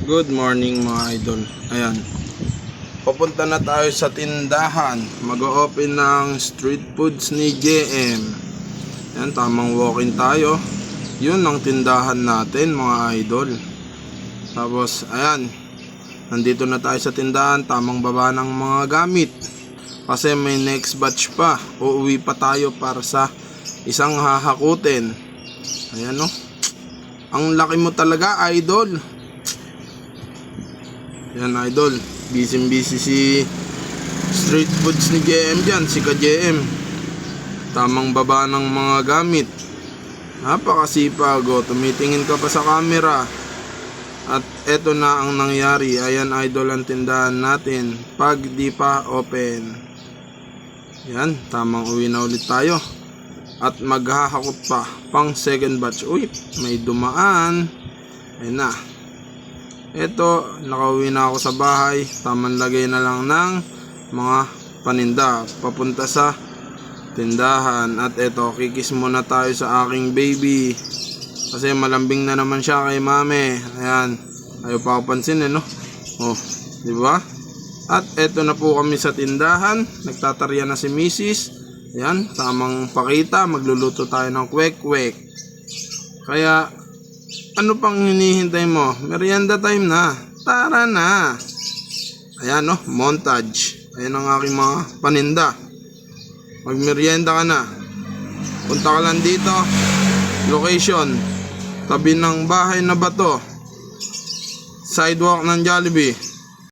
Good morning mga idol. Ayan. Papunta na tayo sa tindahan. Mag-o-open ng street foods ni JM. Ayan, tamang walk-in tayo. Yun ang tindahan natin mga idol. Tapos, ayan. Nandito na tayo sa tindahan. Tamang baba ng mga gamit. Kasi may next batch pa. Uuwi pa tayo para sa isang hahakutin. Ayan, no? Ang laki mo talaga, idol. Yan, idol. Busy si street foods ni JM dyan. Si ka-JM. Tamang baba ng mga gamit. Napakasipag. Tumitingin ka pa sa camera. At eto na ang nangyari. Ayan, idol, ang tindahan natin pag di pa open. Yan, tamang uwi na ulit tayo. At maghahakot pa pang second batch. Uy, may dumaan. Ayun na. Ito, nakauwi na ako sa bahay. Tamang lagay na lang ng mga paninda papunta sa tindahan. At ito, kikis muna tayo sa aking baby. Kasi malambing na naman siya kay mami. Ayan, ayaw pa ako pansin no? Oh, diba? At ito na po kami sa tindahan. Nagtatarya na si Mrs. Ayan, tamang pakita. Magluluto tayo ng kwek-kwek. Kaya, ano pang hinihintay mo? Merienda time na. Tara na. Ayan, no? Montage. Ayan ang aking mga paninda. Magmerienda ka na. Punta ka lang dito. Location. Tabi ng bahay na bato. Sidewalk ng Jollibee.